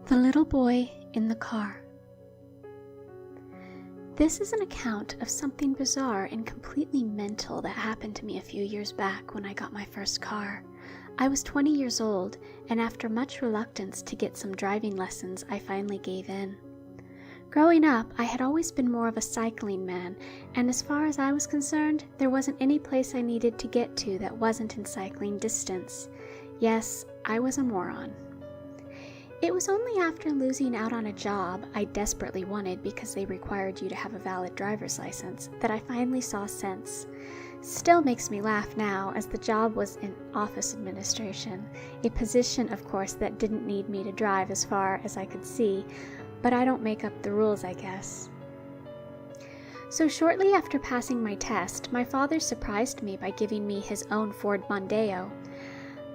The Little Boy in the Car. This is an account of something bizarre and completely mental that happened to me a few years back when I got my first car. I was 20 years old, and after much reluctance to get some driving lessons, I finally gave in. Growing up, I had always been more of a cycling man, and as far as I was concerned, there wasn't any place I needed to get to that wasn't in cycling distance. Yes, I was a moron. It was only after losing out on a job I desperately wanted because they required you to have a valid driver's license that I finally saw sense. Still makes me laugh now, as the job was in office administration, a position of course that didn't need me to drive as far as I could see, but I don't make up the rules, I guess. So shortly after passing my test, my father surprised me by giving me his own Ford Mondeo.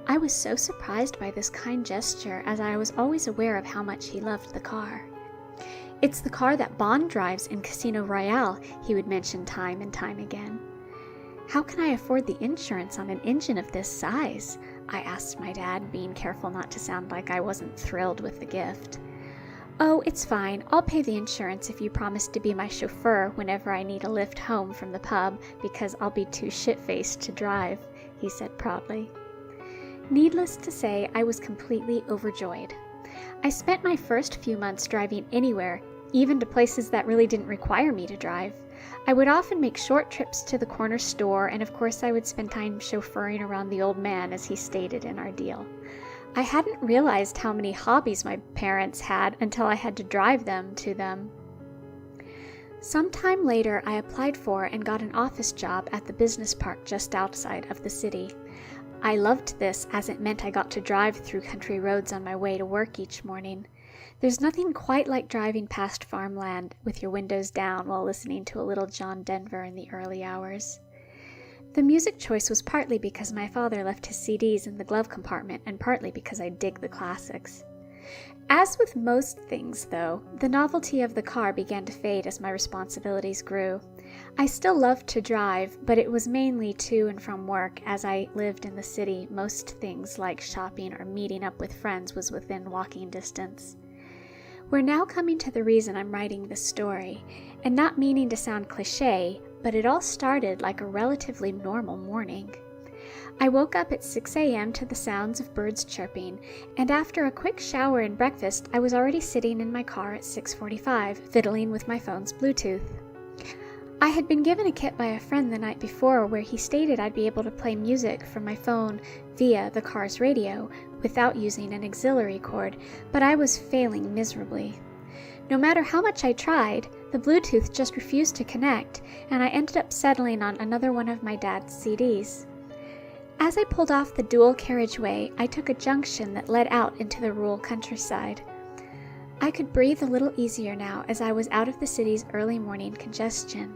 I was so surprised by this kind gesture, as I was always aware of how much he loved the car. "It's the car that Bond drives in Casino Royale," he would mention time and time again. "How can I afford the insurance on an engine of this size?" I asked my dad, being careful not to sound like I wasn't thrilled with the gift. "Oh, it's fine. I'll pay the insurance if you promise to be my chauffeur whenever I need a lift home from the pub, because I'll be too shit-faced to drive," he said proudly. Needless to say, I was completely overjoyed. I spent my first few months driving anywhere, even to places that really didn't require me to drive. I would often make short trips to the corner store, and of course I would spend time chauffeuring around the old man, as he stated in our deal. I hadn't realized how many hobbies my parents had until I had to drive them to them. Sometime later, I applied for and got an office job at the business park just outside of the city. I loved this, as it meant I got to drive through country roads on my way to work each morning. There's nothing quite like driving past farmland with your windows down while listening to a little John Denver in the early hours. The music choice was partly because my father left his CDs in the glove compartment, and partly because I dig the classics. As with most things, though, the novelty of the car began to fade as my responsibilities grew. I still loved to drive, but it was mainly to and from work. As I lived in the city, most things like shopping or meeting up with friends was within walking distance. We're now coming to the reason I'm writing this story, and not meaning to sound cliché, but it all started like a relatively normal morning. I woke up at 6 a.m. to the sounds of birds chirping, and after a quick shower and breakfast, I was already sitting in my car at 6:45, fiddling with my phone's Bluetooth. I had been given a kit by a friend the night before where he stated I'd be able to play music from my phone via the car's radio without using an auxiliary cord, but I was failing miserably. No matter how much I tried, the Bluetooth just refused to connect, and I ended up settling on another one of my dad's CDs. As I pulled off the dual carriageway, I took a junction that led out into the rural countryside. I could breathe a little easier now, as I was out of the city's early morning congestion.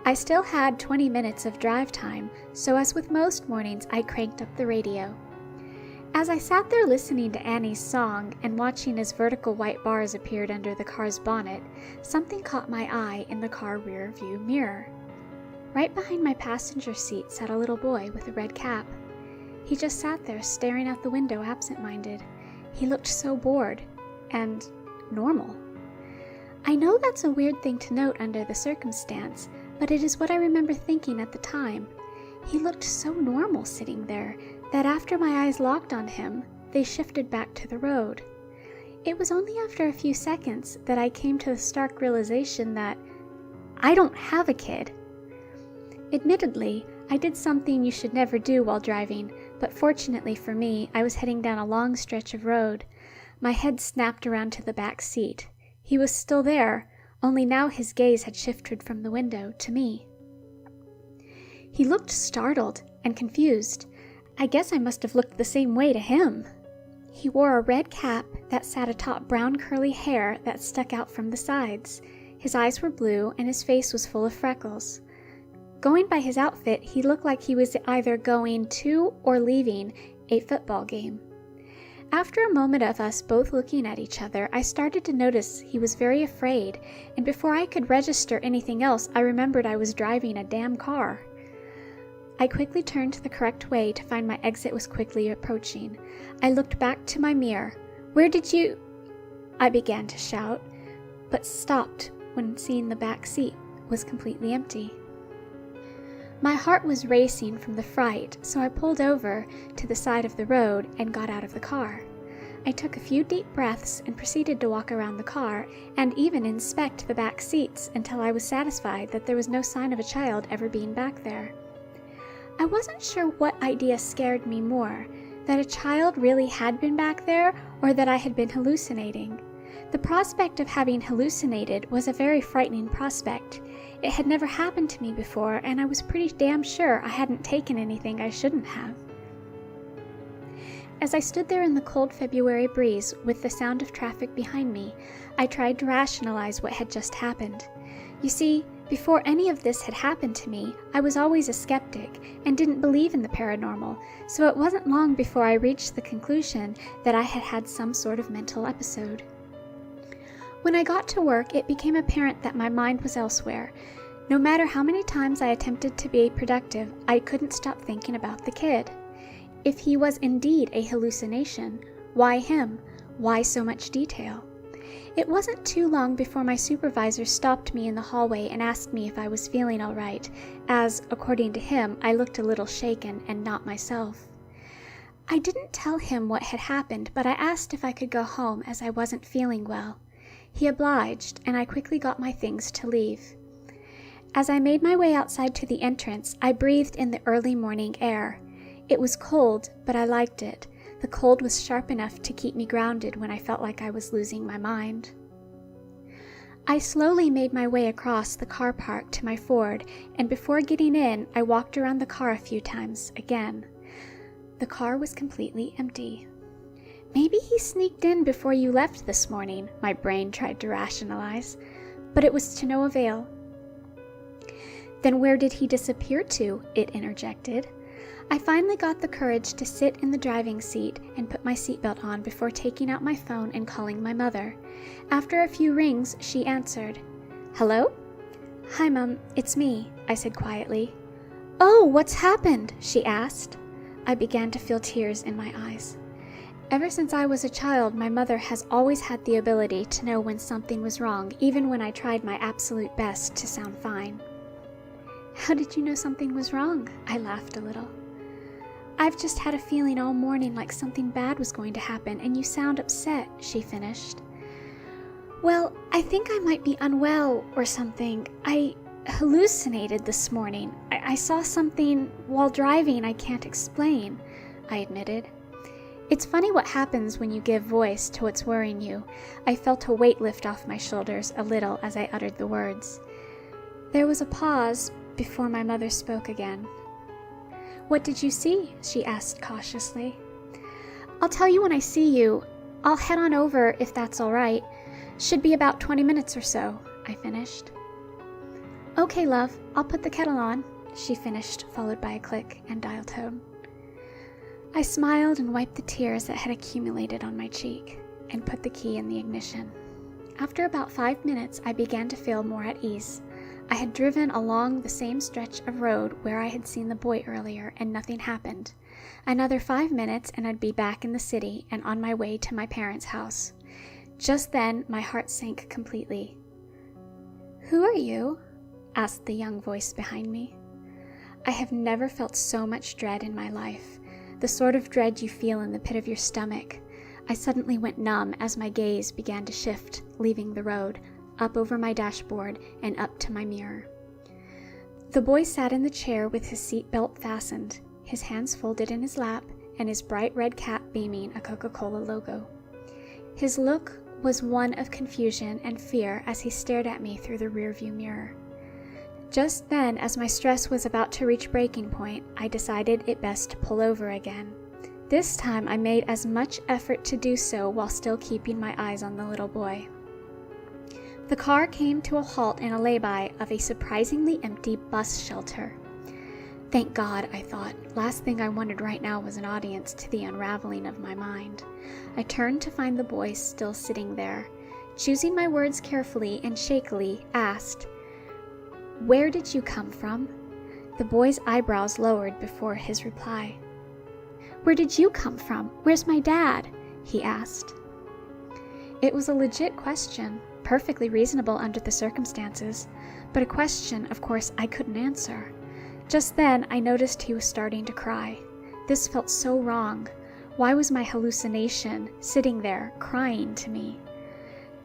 I still had 20 minutes of drive time, so as with most mornings, I cranked up the radio. As I sat there listening to Annie's song and watching as vertical white bars appeared under the car's bonnet, something caught my eye in the car rear view mirror. Right behind my passenger seat sat a little boy with a red cap. He just sat there staring out the window absent-minded. He looked so bored and normal. I know that's a weird thing to note under the circumstance, but it is what I remember thinking at the time. He looked so normal sitting there that after my eyes locked on him, they shifted back to the road. It was only after a few seconds that I came to the stark realization that I don't have a kid. Admittedly, I did something you should never do while driving, but fortunately for me, I was heading down a long stretch of road. My head snapped around to the back seat. He was still there, only now his gaze had shifted from the window to me. He looked startled and confused. I guess I must have looked the same way to him. He wore a red cap that sat atop brown curly hair that stuck out from the sides. His eyes were blue and his face was full of freckles. Going by his outfit, he looked like he was either going to or leaving a football game. After a moment of us both looking at each other, I started to notice he was very afraid, and before I could register anything else, I remembered I was driving a damn car. I quickly turned the correct way to find my exit was quickly approaching. I looked back to my mirror. "Where did you—" I began to shout, but stopped when seeing the back seat was completely empty. My heart was racing from the fright, so I pulled over to the side of the road and got out of the car. I took a few deep breaths and proceeded to walk around the car and even inspect the back seats until I was satisfied that there was no sign of a child ever being back there. I wasn't sure what idea scared me more, that a child really had been back there or that I had been hallucinating. The prospect of having hallucinated was a very frightening prospect. It had never happened to me before, and I was pretty damn sure I hadn't taken anything I shouldn't have. As I stood there in the cold February breeze with the sound of traffic behind me, I tried to rationalize what had just happened. You see, before any of this had happened to me, I was always a skeptic and didn't believe in the paranormal, so it wasn't long before I reached the conclusion that I had had some sort of mental episode. When I got to work, it became apparent that my mind was elsewhere. No matter how many times I attempted to be productive, I couldn't stop thinking about the kid. If he was indeed a hallucination, why him? Why so much detail? It wasn't too long before my supervisor stopped me in the hallway and asked me if I was feeling all right, as, according to him, I looked a little shaken and not myself. I didn't tell him what had happened, but I asked if I could go home as I wasn't feeling well. He obliged, and I quickly got my things to leave. As I made my way outside to the entrance, I breathed in the early morning air. It was cold, but I liked it. The cold was sharp enough to keep me grounded when I felt like I was losing my mind. I slowly made my way across the car park to my Ford, and before getting in, I walked around the car a few times again. The car was completely empty. Maybe he sneaked in before you left this morning, my brain tried to rationalize, but it was to no avail. Then where did he disappear to? It interjected. I finally got the courage to sit in the driving seat and put my seatbelt on before taking out my phone and calling my mother. After a few rings, she answered. "Hello?" "Hi, Mom, it's me," I said quietly. "Oh, what's happened?" she asked. I began to feel tears in my eyes. Ever since I was a child, my mother has always had the ability to know when something was wrong, even when I tried my absolute best to sound fine. "How did you know something was wrong?" I laughed a little. "I've just had a feeling all morning like something bad was going to happen, and you sound upset," she finished. "Well, I think I might be unwell or something. I hallucinated this morning. I saw something while driving I can't explain," I admitted. It's funny what happens when you give voice to what's worrying you. I felt a weight lift off my shoulders a little as I uttered the words. There was a pause before my mother spoke again. "What did you see?" she asked cautiously. "I'll tell you when I see you. I'll head on over if that's all right. Should be about 20 minutes or so," I finished. "Okay, love, I'll put the kettle on," she finished, followed by a click and dial tone. I smiled and wiped the tears that had accumulated on my cheek, and put the key in the ignition. After about 5 minutes, I began to feel more at ease. I had driven along the same stretch of road where I had seen the boy earlier, and nothing happened. Another 5 minutes, and I'd be back in the city and on my way to my parents' house. Just then, my heart sank completely. "Who are you?" asked the young voice behind me. I have never felt so much dread in my life. The sort of dread you feel in the pit of your stomach. I suddenly went numb as my gaze began to shift, leaving the road, up over my dashboard and up to my mirror. The boy sat in the chair with his seatbelt fastened, his hands folded in his lap, and his bright red cap beaming a Coca-Cola logo. His look was one of confusion and fear as he stared at me through the rearview mirror. Just then, as my stress was about to reach breaking point, I decided it best to pull over again. This time I made as much effort to do so while still keeping my eyes on the little boy. The car came to a halt in a lay-by of a surprisingly empty bus shelter. Thank God, I thought. Last thing I wanted right now was an audience to the unraveling of my mind. I turned to find the boy still sitting there. Choosing my words carefully and shakily, asked, "Where did you come from?" The boy's eyebrows lowered before his reply. "Where did you come from? Where's my dad?" he asked. It was a legit question, perfectly reasonable under the circumstances, but a question, of course, I couldn't answer. Just then, I noticed he was starting to cry. This felt so wrong. Why was my hallucination sitting there, crying to me?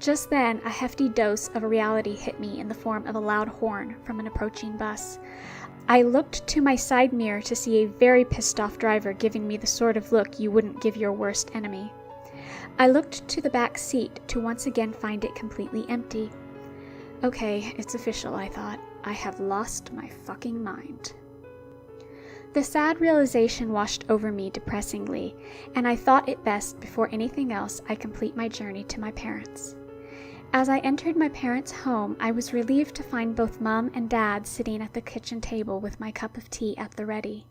Just then, a hefty dose of reality hit me in the form of a loud horn from an approaching bus. I looked to my side mirror to see a very pissed-off driver giving me the sort of look you wouldn't give your worst enemy. I looked to the back seat to once again find it completely empty. Okay, it's official, I thought. I have lost my fucking mind. The sad realization washed over me depressingly, and I thought it best before anything else I complete my journey to my parents. As I entered my parents' home, I was relieved to find both Mom and Dad sitting at the kitchen table with my cup of tea at the ready.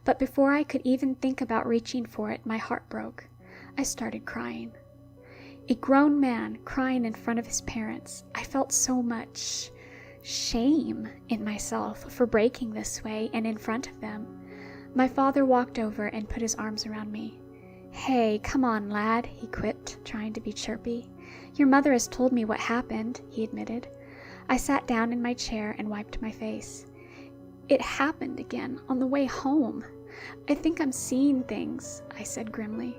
But before I could even think about reaching for it, my heart broke. I started crying. A grown man crying in front of his parents. I felt so much shame in myself for breaking this way and in front of them. My father walked over and put his arms around me. "Hey, come on, lad," he quipped, trying to be chirpy. "Your mother has told me what happened," he admitted. I sat down in my chair and wiped my face. "It happened again on the way home. I think I'm seeing things," I said grimly.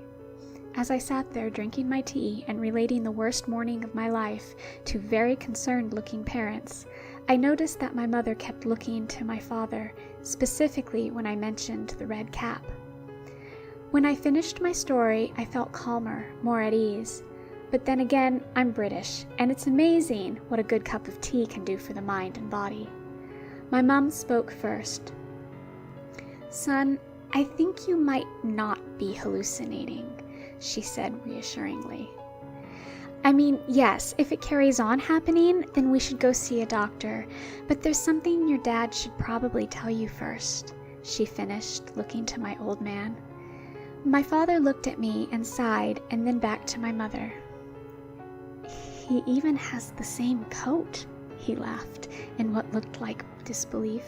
As I sat there drinking my tea and relating the worst morning of my life to very concerned-looking parents, I noticed that my mother kept looking to my father, specifically when I mentioned the red cap. When I finished my story, I felt calmer, more at ease. But then again, I'm British, and it's amazing what a good cup of tea can do for the mind and body. My mom spoke first. "Son, I think you might not be hallucinating," she said reassuringly. "I mean, yes, if it carries on happening, then we should go see a doctor, but there's something your dad should probably tell you first," she finished, looking to my old man. My father looked at me and sighed, and then back to my mother. "He even has the same coat," he laughed in what looked like disbelief.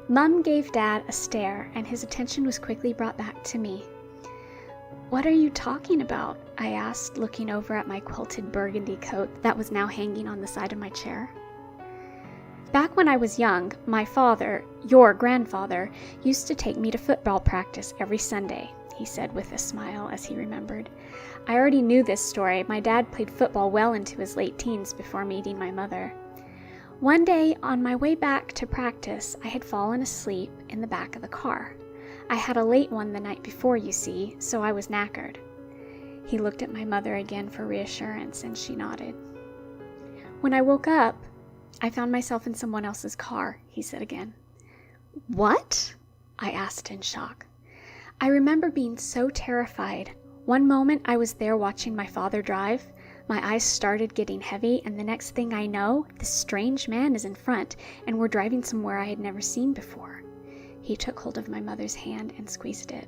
Mum gave Dad a stare, and his attention was quickly brought back to me. "What are you talking about?" I asked, looking over at my quilted burgundy coat that was now hanging on the side of my chair. "Back when I was young, my father, your grandfather, used to take me to football practice every Sunday," he said with a smile as he remembered. I already knew this story. My dad played football well into his late teens before meeting my mother. One day, on my way back to practice, I had fallen asleep in the back of the car. I had a late one the night before, you see, so I was knackered. He looked at my mother again for reassurance, and she nodded. "When I woke up, I found myself in someone else's car," he said again. "What?" I asked in shock. I remember being so terrified. One moment I was there watching my father drive. My eyes started getting heavy, and the next thing I know, this strange man is in front, and we're driving somewhere I had never seen before. He took hold of my mother's hand and squeezed it.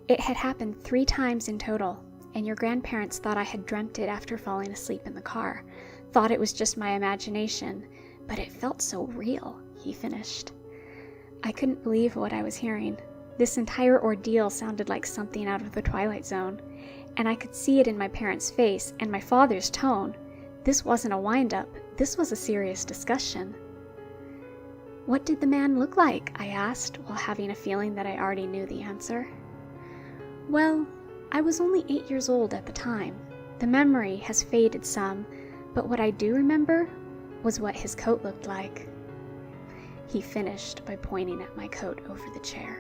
It had happened 3 times in total, and your grandparents thought I had dreamt it after falling asleep in the car. Thought it was just my imagination, but it felt so real, he finished. I couldn't believe what I was hearing. This entire ordeal sounded like something out of the Twilight Zone, and I could see it in my parents' face and my father's tone. This wasn't a wind-up, this was a serious discussion. "What did the man look like?" I asked, while having a feeling that I already knew the answer. "Well, I was only 8 years old at the time. The memory has faded some, but what I do remember was what his coat looked like." He finished by pointing at my coat over the chair.